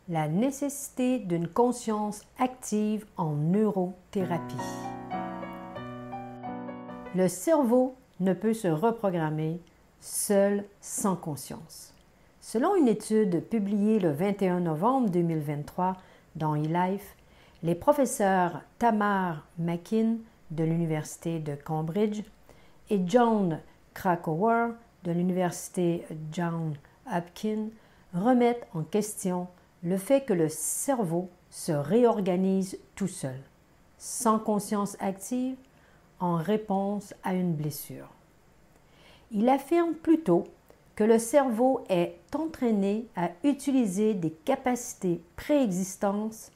la nécessité d'une conscience active en neurothérapie. Le cerveau ne peut se reprogrammer seul sans conscience. Selon une étude publiée le 21 novembre 2023 dans eLife, les professeurs Tamar Makin de l'Université de Cambridge et John Krakauer de l'Université Johns Hopkins remettent en question le fait que le cerveau se réorganise tout seul, sans conscience active, en réponse à une blessure. Il affirme plutôt que le cerveau est entraîné à utiliser des capacités préexistantes,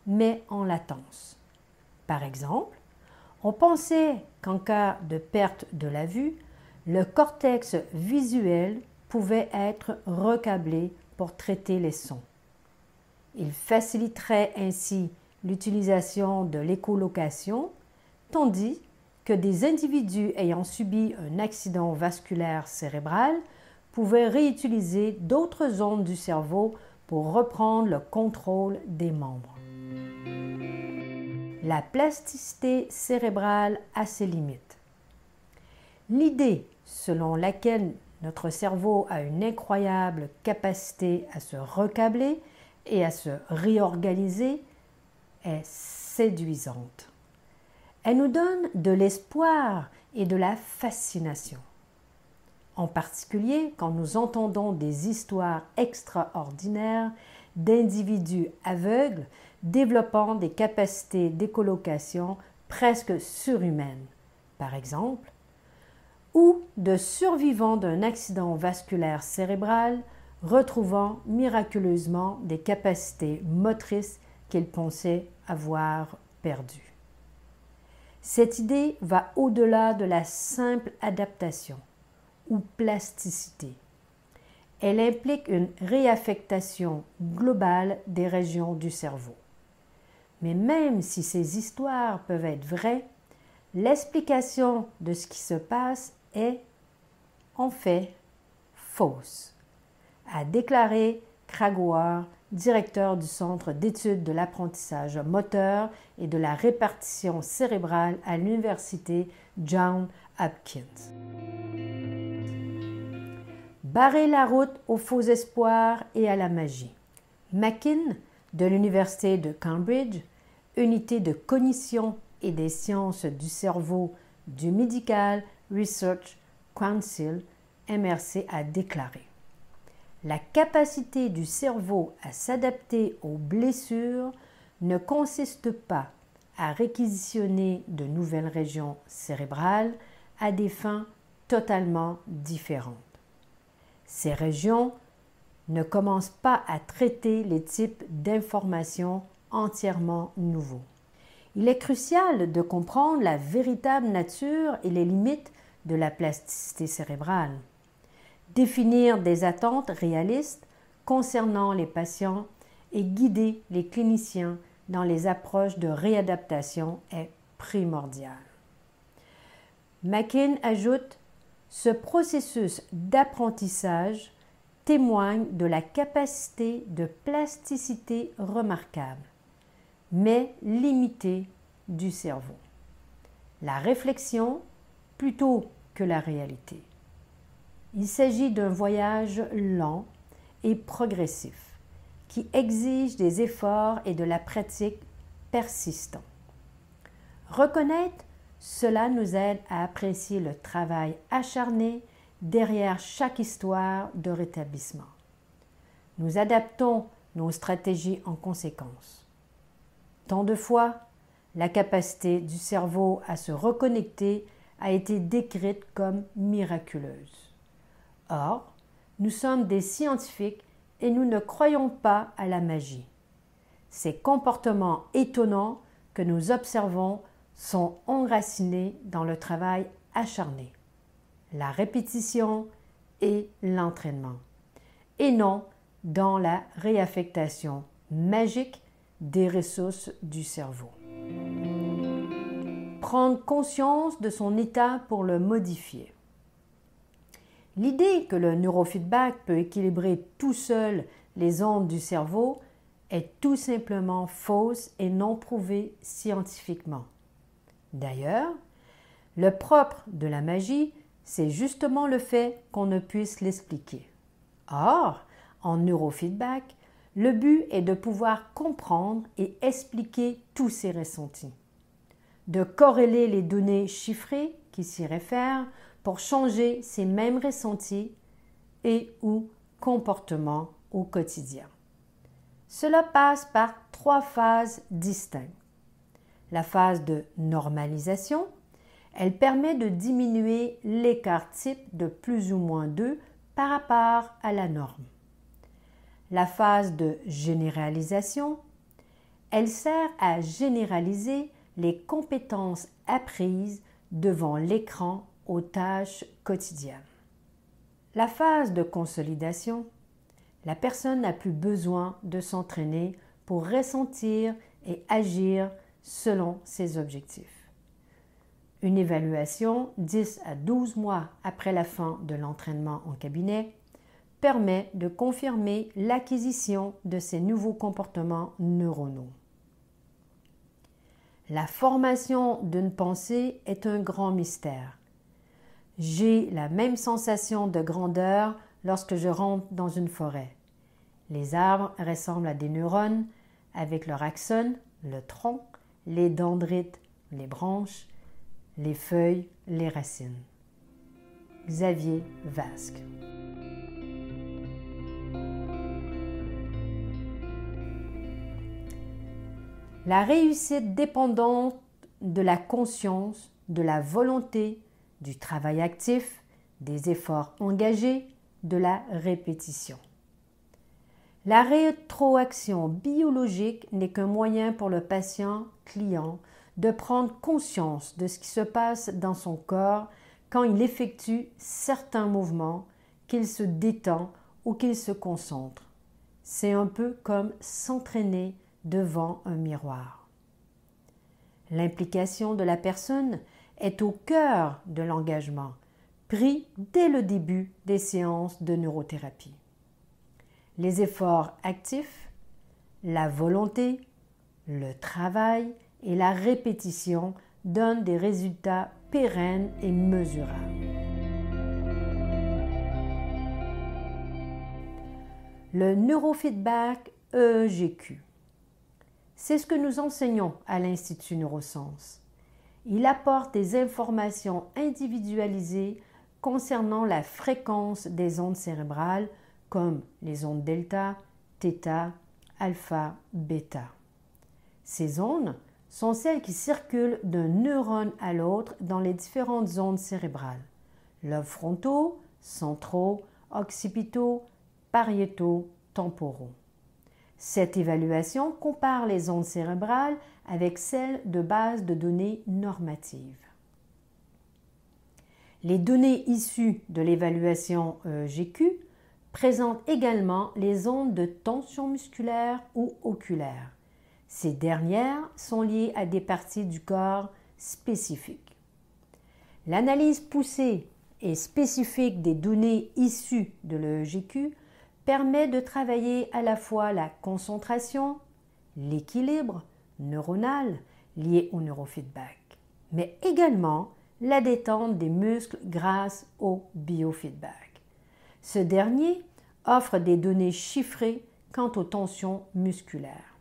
mais en latence. Par exemple, on pensait qu'en cas de perte de la vue, le cortex visuel pouvait être recablé pour traiter les sons. Il faciliterait ainsi l'utilisation de l'écholocation, tandis que des individus ayant subi un accident vasculaire cérébral pouvaient réutiliser d'autres zones du cerveau pour reprendre le contrôle des membres. La plasticité cérébrale a ses limites. L'idée selon laquelle notre cerveau a une incroyable capacité à se recabler et à se réorganiser est séduisante. Elle nous donne de l'espoir et de la fascination. En particulier quand nous entendons des histoires extraordinaires d'individus aveugles développant des capacités d'écholocation presque surhumaines, par exemple, ou de survivants d'un accident vasculaire cérébral retrouvant miraculeusement des capacités motrices qu'ils pensaient avoir perdues. Cette idée va au-delà de la simple adaptation ou plasticité. Elle implique une réaffectation globale des régions du cerveau. Mais même si ces histoires peuvent être vraies, l'explication de ce qui se passe est, en fait, fausse, a déclaré Krakauer, directeur du Centre d'études de l'apprentissage moteur et de la répartition cérébrale à l'Université Johns Hopkins. Barrer la route aux faux espoirs et à la magie. Makin, de l'Université de Cambridge, unité de cognition et des sciences du cerveau du Medical Research Council, MRC, a déclaré: la capacité du cerveau à s'adapter aux blessures ne consiste pas à réquisitionner de nouvelles régions cérébrales à des fins totalement différentes. Ces régions ne commencent pas à traiter les types d'informations entièrement nouveaux. Il est crucial de comprendre la véritable nature et les limites de la plasticité cérébrale. Définir des attentes réalistes concernant les patients et guider les cliniciens dans les approches de réadaptation est primordial. Makin ajoute: ce processus d'apprentissage témoigne de la capacité de plasticité remarquable, mais limitée du cerveau. La réflexion plutôt que la réalité. Il s'agit d'un voyage lent et progressif qui exige des efforts et de la pratique persistants. Reconnaître cela nous aide à apprécier le travail acharné derrière chaque histoire de rétablissement. Nous adaptons nos stratégies en conséquence. Tant de fois, la capacité du cerveau à se reconnecter a été décrite comme miraculeuse. Or, nous sommes des scientifiques et nous ne croyons pas à la magie. Ces comportements étonnants que nous observons sont enracinés dans le travail acharné, la répétition et l'entraînement, et non dans la réaffectation magique des ressources du cerveau. Prendre conscience de son état pour le modifier. L'idée que le neurofeedback peut équilibrer tout seul les ondes du cerveau est tout simplement fausse et non prouvée scientifiquement. D'ailleurs, le propre de la magie, c'est justement le fait qu'on ne puisse l'expliquer. Or, en neurofeedback, le but est de pouvoir comprendre et expliquer tous ces ressentis, de corréler les données chiffrées qui s'y réfèrent pour changer ces mêmes ressentis et ou comportements au quotidien. Cela passe par 3 phases distinctes. La phase de normalisation, elle permet de diminuer l'écart type de plus ou moins 2 par rapport à la norme. La phase de généralisation, elle sert à généraliser les compétences apprises devant l'écran aux tâches quotidiennes. La phase de consolidation, la personne n'a plus besoin de s'entraîner pour ressentir et agir selon ses objectifs. Une évaluation 10 à 12 mois après la fin de l'entraînement en cabinet permet de confirmer l'acquisition de ces nouveaux comportements neuronaux. La formation d'une pensée est un grand mystère. J'ai la même sensation de grandeur lorsque je rentre dans une forêt. Les arbres ressemblent à des neurones avec leur axone, le tronc, les dendrites, les branches, les feuilles, les racines. Xavier Vasque. La réussite dépendante de la conscience, de la volonté, du travail actif, des efforts engagés, de la répétition. La rétroaction biologique n'est qu'un moyen pour le patient-client de prendre conscience de ce qui se passe dans son corps quand il effectue certains mouvements, qu'il se détend ou qu'il se concentre. C'est un peu comme s'entraîner devant un miroir. L'implication de la personne est au cœur de l'engagement, pris dès le début des séances de neurothérapie. Les efforts actifs, la volonté, le travail et la répétition donnent des résultats pérennes et mesurables. Le neurofeedback EEGQ. C'est ce que nous enseignons à l'Institut Neurosciences. Il apporte des informations individualisées concernant la fréquence des ondes cérébrales comme les ondes delta, theta, alpha, bêta. Ces ondes sont celles qui circulent d'un neurone à l'autre dans les différentes zones cérébrales, lobes frontaux, centraux, occipitaux, pariétaux, temporaux. Cette évaluation compare les ondes cérébrales avec celles de bases de données normatives. Les données issues de l'évaluation EEGQ présentent également les ondes de tension musculaire ou oculaire. Ces dernières sont liées à des parties du corps spécifiques. L'analyse poussée et spécifique des données issues de l'EEGQ permet de travailler à la fois la concentration, l'équilibre neuronal lié au neurofeedback, mais également la détente des muscles grâce au biofeedback. Ce dernier offre des données chiffrées quant aux tensions musculaires.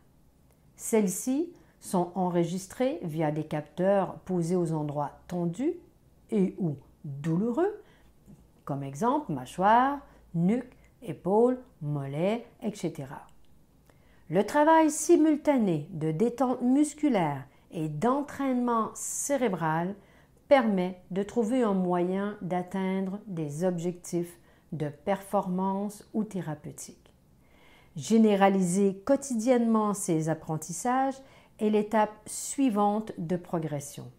Celles-ci sont enregistrées via des capteurs posés aux endroits tendus et ou douloureux, comme exemple mâchoire, nuque, épaules, mollets, etc. Le travail simultané de détente musculaire et d'entraînement cérébral permet de trouver un moyen d'atteindre des objectifs de performance ou thérapeutique. Généraliser quotidiennement ces apprentissages est l'étape suivante de progression.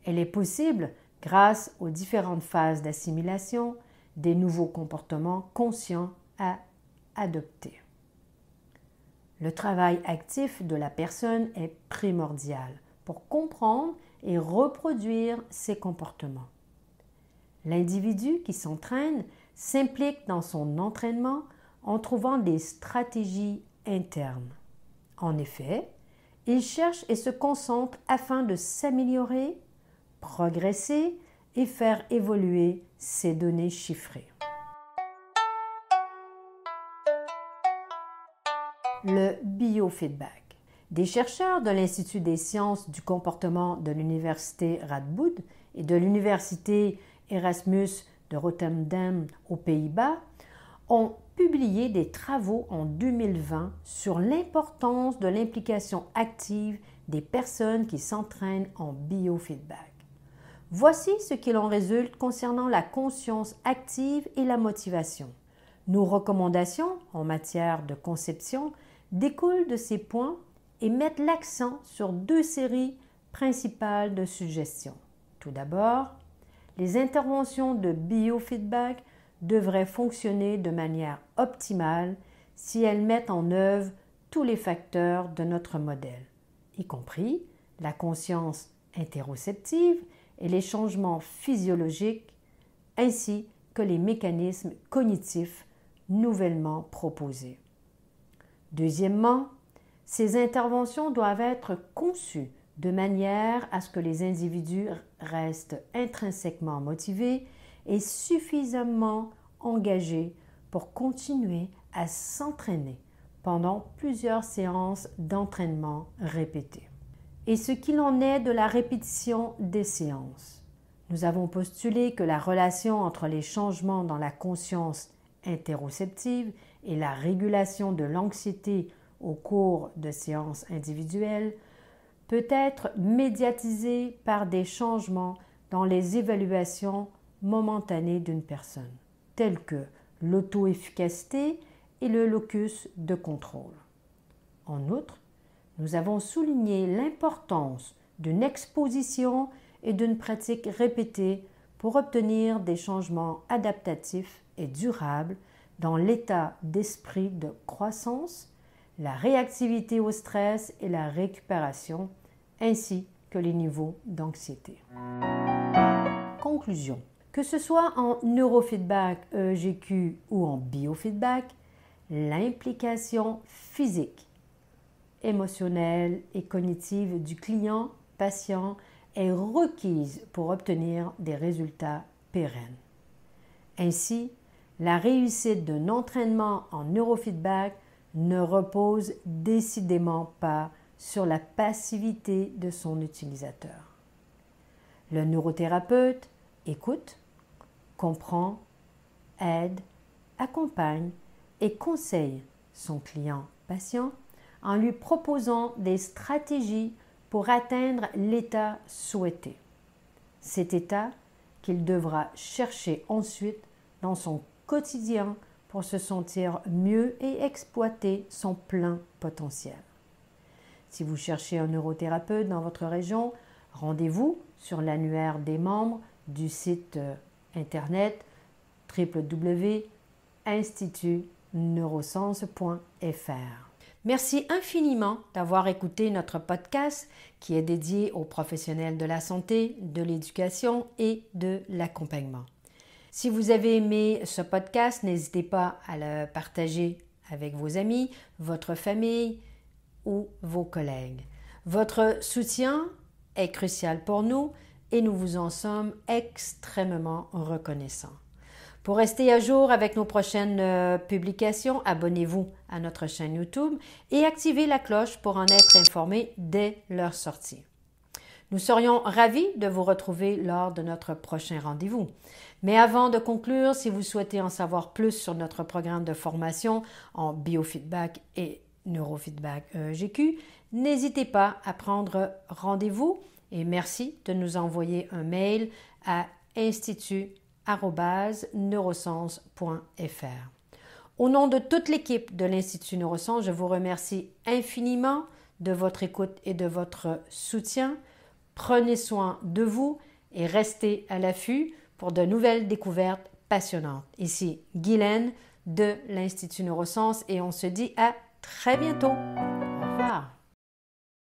Elle est possible grâce aux différentes phases d'assimilation des nouveaux comportements conscients à adopter. Le travail actif de la personne est primordial pour comprendre et reproduire ces comportements. L'individu qui s'entraîne s'implique dans son entraînement en trouvant des stratégies internes. En effet, il cherche et se concentre afin de s'améliorer, progresser et faire évoluer ses données chiffrées. Le biofeedback. Des chercheurs de l'Institut des sciences du comportement de l'Université Radboud et de l'Université Erasmus de Rotterdam aux Pays-Bas ont publié des travaux en 2020 sur l'importance de l'implication active des personnes qui s'entraînent en biofeedback. Voici ce qu'il en résulte concernant la conscience active et la motivation. Nos recommandations en matière de conception découlent de ces points et mettent l'accent sur 2 séries principales de suggestions. Tout d'abord, les interventions de biofeedback devraient fonctionner de manière optimale si elles mettent en œuvre tous les facteurs de notre modèle, y compris la conscience interoceptive et les changements physiologiques, ainsi que les mécanismes cognitifs nouvellement proposés. Deuxièmement, ces interventions doivent être conçues de manière à ce que les individus restent intrinsèquement motivés et suffisamment engagés pour continuer à s'entraîner pendant plusieurs séances d'entraînement répétées. Et ce qu'il en est de la répétition des séances. Nous avons postulé que la relation entre les changements dans la conscience interoceptive et la régulation de l'anxiété au cours de séances individuelles peut être médiatisée par des changements dans les évaluations momentanées d'une personne, tels que l'auto-efficacité et le locus de contrôle. En outre, nous avons souligné l'importance d'une exposition et d'une pratique répétée pour obtenir des changements adaptatifs et durables dans l'état d'esprit de croissance, la réactivité au stress et la récupération, ainsi que les niveaux d'anxiété. Conclusion. Que ce soit en neurofeedback, EEGQ ou en biofeedback, l'implication physique, émotionnelle et cognitive du client-patient est requise pour obtenir des résultats pérennes. Ainsi, la réussite d'un entraînement en neurofeedback ne repose décidément pas sur la passivité de son utilisateur. Le neurothérapeute écoute, comprend, aide, accompagne et conseille son client-patient en lui proposant des stratégies pour atteindre l'état souhaité. Cet état qu'il devra chercher ensuite dans son quotidien pour se sentir mieux et exploiter son plein potentiel. Si vous cherchez un neurothérapeute dans votre région, rendez-vous sur l'annuaire des membres du site internet www.institutneurosciences.fr. Merci infiniment d'avoir écouté notre podcast qui est dédié aux professionnels de la santé, de l'éducation et de l'accompagnement. Si vous avez aimé ce podcast, n'hésitez pas à le partager avec vos amis, votre famille ou vos collègues. Votre soutien est crucial pour nous et nous vous en sommes extrêmement reconnaissants. Pour rester à jour avec nos prochaines publications, abonnez-vous à notre chaîne YouTube et activez la cloche pour en être informé dès leur sortie. Nous serions ravis de vous retrouver lors de notre prochain rendez-vous. Mais avant de conclure, si vous souhaitez en savoir plus sur notre programme de formation en biofeedback et neurofeedback EEGQ, n'hésitez pas à prendre rendez-vous et merci de nous envoyer un mail à institut@neurosciences.fr. Au nom de toute l'équipe de l'Institut Neurosciences, je vous remercie infiniment de votre écoute et de votre soutien. Prenez soin de vous et restez à l'affût pour de nouvelles découvertes passionnantes. Ici Guylaine de l'Institut Neurosciences et on se dit à très bientôt.